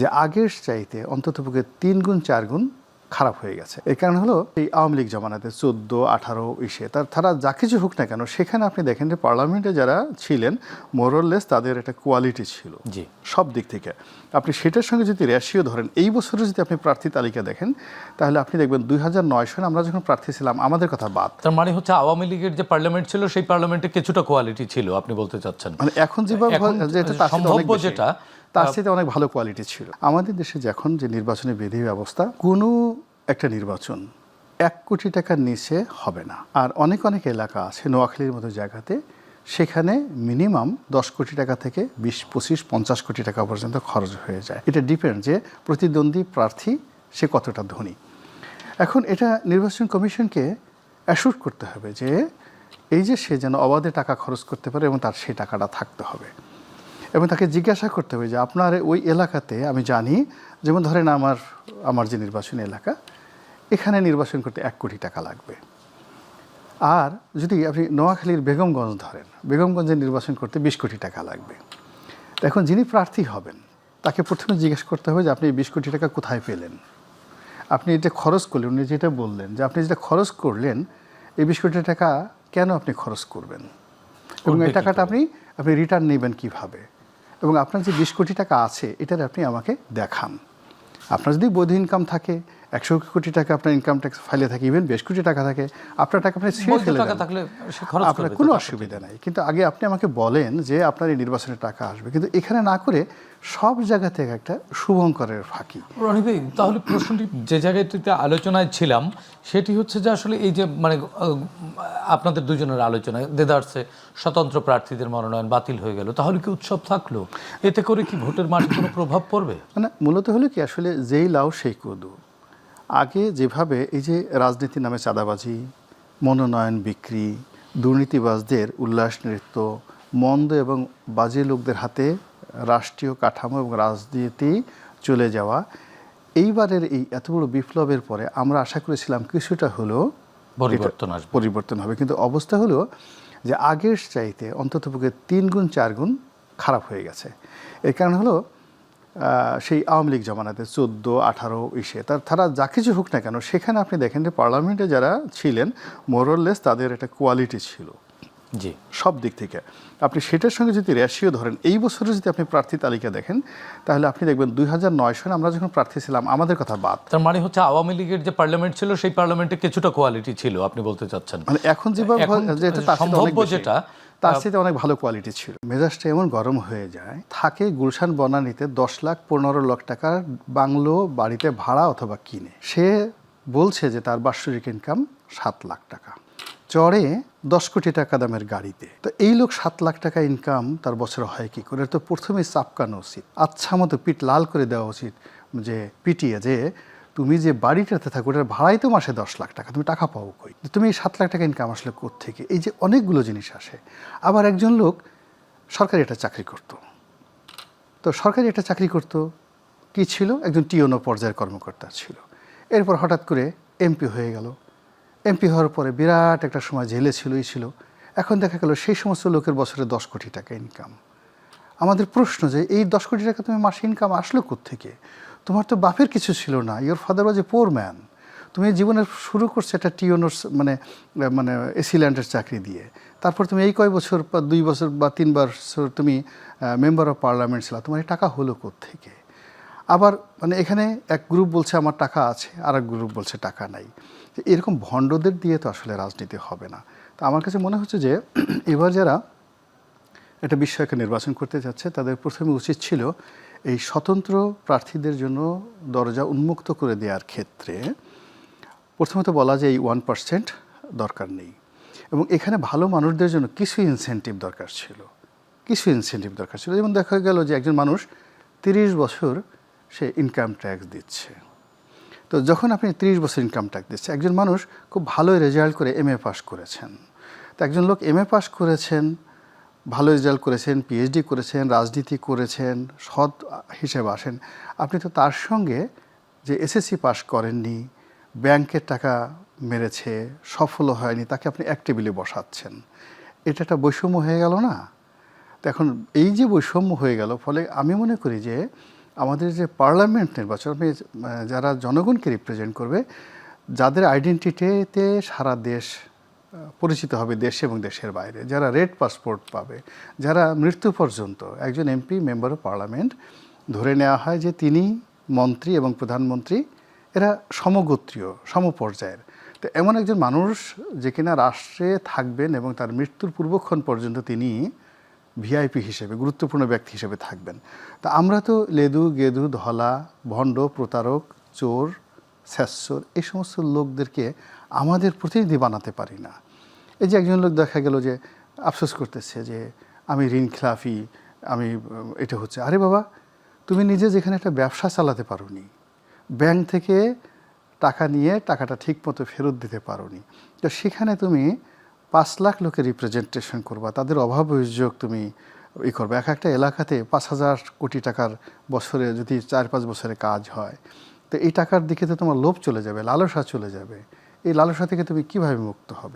যে আগের চাইতে অন্ততপক্ষে 3 গুণ 4 গুণ খারাপ হয়ে গেছে। এই কারণ হলো এই আওয়ামী লীগ জমানাতে 14, 18 ইসে তারা যা কিছু হোক না কেন, সেখানে আপনি দেখেন যে পার্লামেন্টে যারা ছিলেন মোরলেস তাদের একটা কোয়ালিটি ছিল সব দিক থেকে। আপনি সেটার সঙ্গে যদি রেশিও ধরেন, এই বছরে যদি আপনি প্রার্থী তালিকা দেখেন, তাহলে আপনি দেখবেন 2009 সালে আমরা যখন প্রার্থী ছিলাম, আমাদের কথা বাদ, তার মানে হচ্ছে আওয়ামী লীগের যে পার্লামেন্ট ছিল সেই পার্লামেন্টে কিছুটা কোয়ালিটি ছিল আপনি বলতে চাচ্ছেন। মানে এখন যেভাবে সম্ভাব্য যেটা তার সাথে অনেক ভালো কোয়ালিটি ছিল। আমাদের দেশে যখন যে নির্বাচনী বিধি ব্যবস্থা, কোনো একটা নির্বাচন 1 কোটি টাকার নিচে হবে না। আর অনেক অনেক এলাকা আছে নোয়াখালীর মতো জায়গাতে, সেখানে মিনিমাম 10 কোটি টাকা থেকে 20, 25, 50 কোটি টাকা পর্যন্ত খরচ হয়ে যায়। এটা ডিপেন্ড যে প্রতিদ্বন্দ্বী প্রার্থী সে কতটা ধনী। এখন এটা নির্বাচন কমিশনকে অ্যাসুর করতে হবে যে এই যে সে যেন অবাধে টাকা খরচ করতে পারে এবং তার সেই টাকাটা থাকতে হবে। এবং তাকে জিজ্ঞাসা করতে হবে যে আপনার ওই এলাকাতে, আমি জানি যেমন ধরেন আমার যে নির্বাচনী এলাকা, এখানে নির্বাচন করতে 1 কোটি টাকা লাগবে। আর যদি আপনি নোয়াখালীর বেগমগঞ্জ ধরেন, বেগমগঞ্জে নির্বাচন করতে 20 কোটি টাকা লাগবে। এখন যিনি প্রার্থী হবেন তাকে প্রথমে জিজ্ঞেস করতে হবে যে আপনি 20 কোটি টাকা কোথায় পেলেন, আপনি এটা খরচ করলেন, উনি যেটা বললেন যে আপনি যেটা খরচ করলেন, এই 20 কোটি টাকা কেন আপনি খরচ করবেন, এবং এই টাকাটা আপনি রিটার্ন নেবেন কিভাবে, এবং আপনার যে 20 কোটি টাকা আছে এটার আপনি আমাকে দেখান। আপনার যদি বৈধ ইনকাম থাকে, 100 কোটি টাকা আপনার ইনকাম ট্যাক্স ফাইলে থাকে, ইভেন 20 কোটি টাকা থাকে, আপনার টাকা আপনি ছেড়ে ফেলে দেন, আপনার কোনো অসুবিধা নাই। কিন্তু আগে আপনি আমাকে বলেন যে আপনার এই নির্বাচনের টাকা আসবে, কিন্তু এখানে না করে সব জায়গা থেকে একটা শুভঙ্করের ফাঁকি। রনি ভাই, তাহলে প্রশ্নটি যে জায়গাটিতে আলোচনায় ছিলাম সেটি হচ্ছে যে আসলে এই যে মানে আপনাদের দুজনের আলোচনায় দেদারসে স্বতন্ত্র প্রার্থীদের মনোনয়ন বাতিল হয়ে গেল, তাহলে কি উৎসব থাকলো? এতে করে কি ভোটের মাঠে কোনো প্রভাব পড়বে? মানে মূলত হলো কি, আসলে যেই লাউ সেই কদু। আগে যেভাবে এই যে রাজনীতির নামে চাঁদাবাজি, মনোনয়ন বিক্রি, দুর্নীতিবাজদের উল্লাস নৃত্য, মন্দ এবং বাজে লোকদের হাতে রাষ্ট্রীয় কাঠামো এবং রাজনীতি চলে যাওয়া, এইবারের এই এত বড় বিপ্লবের পরে আমরা আশা করেছিলাম কিছুটা হলেও পরিবর্তন হবে, কিন্তু অবস্থা হলো যে আগের চাইতে অন্ততপক্ষে 3 গুণ 4 গুণ খারাপ হয়ে গেছে। এর কারণ হলো সেই আওয়ামী লীগ জমানাতে 14, 18 ইসে তারা যা কিছু হোক না কেন, সেখানে আপনি দেখেন যে পার্লামেন্টে যারা ছিলেন মোরলেস তাদের একটা কোয়ালিটি ছিল সব দিক থেকে। আপনি সেটার সঙ্গে যদি রেশিও ধরেন, এই বছরে যদি আপনি প্রার্থী তালিকা দেখেন, তাহলে আপনি দেখবেন 2009 সালে আমরা যখন প্রার্থী ছিলাম, আমাদের কথা বাদ, তার মানে হচ্ছে আওয়ামী লীগের যে পার্লামেন্ট ছিল সেই পার্লামেন্টে কিছুটা কোয়ালিটি ছিল আপনি বলতে চাচ্ছেন। মানে এখন যেভাবে তার সাথে অনেক ভালো কোয়ালিটি ছিল। মেজাজটা এমন গরম হয়ে যায়, থাকে গুলশান বনানীতে 10 লাখ 15 লাখ টাকার বাংলো বাড়িতে ভাড়া অথবা কিনে, সে বলছে যে তার বাৎসরিক ইনকাম 7 লাখ টাকা, চড়ে 10 কোটি টাকা দামের গাড়িতে। তো এই লোক 7 লাখ টাকা ইনকাম তার বছরে হয় কি করে? তো প্রথমেই চাপকানো উচিত, আচ্ছা মতো পিঠ লাল করে দেওয়া উচিত, যে পিটিয়ে যে তুমি যে বাড়িটাতে থাকো ওটার ভাড়াই তো মাসে 10 লাখ টাকা, তুমি টাকা পাও কই? তুমি এই 7 লাখ টাকা ইনকাম আসলে কোত্থেকে? এই যে অনেকগুলো জিনিস আসে। আবার একজন লোক সরকারি একটা চাকরি করত, তো সরকারি একটা চাকরি করত কি ছিল, একজন টিওনো পর্যায়ের কর্মকর্তা ছিল। এরপর হঠাৎ করে এমপি হয়ে গেল। এমপি হওয়ার পরে বিরাট একটা সময় জেলে ছিল। এখন দেখা গেল সেই সমস্ত লোকের বছরে 10 কোটি টাকা ইনকাম। আমাদের প্রশ্ন যে এই 10 কোটি টাকা তুমি মাসে ইনকাম আসলো কোত্থেকে? তোমার তো বাপের কিছু ছিল না, your father was A poor man. তুমি জীবনের শুরু করছো একটা টিওনোর মানে এসিল্যান্ডের চাকরি দিয়ে, তারপর তুমি এই কয় বছর বা 2 বছর বা 3 বছর তুমি মেম্বার অফ পার্লামেন্ট ছিল, তোমার এই টাকা হলো কোত্থেকে? আবার মানে এখানে এক গ্রুপ বলছে আমার টাকা আছে, আর এক গ্রুপ বলছে টাকা নাই। এরকম ভণ্ডদের দিয়ে তো আসলে রাজনীতি হবে না। তো আমার কাছে মনে হচ্ছে যে এবার যারা একটা বিষয়কে নির্বাচন করতে যাচ্ছে, তাদের প্রথমে উচিত ছিল এই স্বতন্ত্র প্রার্থীদের জন্য দরজা উন্মুক্ত করে দেওয়ার ক্ষেত্রে প্রথমত বলা যে এই 1% দরকার নেই, এবং এখানে ভালো মানুষদের জন্য কিছু ইনসেন্টিভ দরকার ছিল। যেমন দেখা গেল যে একজন মানুষ 30 বছর সে ইনকাম ট্যাক্স দিচ্ছে। তো যখন আপনি 30 বছর ইনকাম ট্যাক্স দিচ্ছে, একজন মানুষ খুব ভালো রেজাল্ট করে MA পাস করেছেন, তো একজন লোক MA পাস করেছেন, ভালো রেজাল্ট করেছেন, PhD করেছেন, রাজনীতি করেছেন, সৎ হিসেবে আসেন, আপনি তো তার সঙ্গে যে SSC পাস করেননি, ব্যাংকের টাকা মেরেছে, সফল হয়নি, তাকে আপনি এক টেবিলে বসাচ্ছেন। এটা একটা বৈষম্য হয়ে গেল না? তো এখন এই যে বৈষম্য হয়ে গেল, ফলে আমি মনে করি যে আমাদের যে পার্লামেন্ট নির্বাচন যারা জনগণকে রিপ্রেজেন্ট করবে, যাদের আইডেন্টিটিতে সারা দেশ পরিচিত হবে, দেশে এবং দেশের বাইরে, যারা রেড পাসপোর্ট পাবে, যারা মৃত্যু পর্যন্ত একজন এমপি মেম্বার অফ পার্লামেন্ট ধরে নেওয়া হয় যে তিনি মন্ত্রী এবং প্রধানমন্ত্রী এরা সমগোত্রীয় সমপর্যায়ের। তো এমন একজন মানুষ যে কিনা রাষ্ট্রে থাকবেন এবং তার মৃত্যুর পূর্বক্ষণ পর্যন্ত তিনি ভিআইপি হিসেবে, গুরুত্বপূর্ণ ব্যক্তি হিসেবে থাকবেন। তা আমরা তো লেদু গেদু ধলা ভণ্ড প্রতারক চোর স্যাসর এই সমস্ত লোকদেরকে আমাদের প্রতিনিধি বানাতে পারি না। এই যে একজন লোক দেখা গেল যে আফসোস করতেছে যে আমি ঋণ খেলাফি, আমি এটা হচ্ছে, আরে বাবা তুমি নিজে যেখানে একটা ব্যবসা চালাতে পারোনি, ব্যাংক থেকে টাকা নিয়ে টাকাটা ঠিক মতো ফেরত দিতে পারোনি, তো সেখানে তুমি 5 লাখ লোকের রিপ্রেজেন্টেশন করবা, তাদের অভাব অভিযোগ তুমি করবে। একটা এলাকাতে 5,000 কোটি টাকার বছরে যদি 4-5 বছরে কাজ হয়, তো এই টাকার দিকে তো তোমার লোভ চলে যাবে, লালসা চলে যাবে। এই লালসা থেকে তুমি কিভাবে মুক্ত হবে?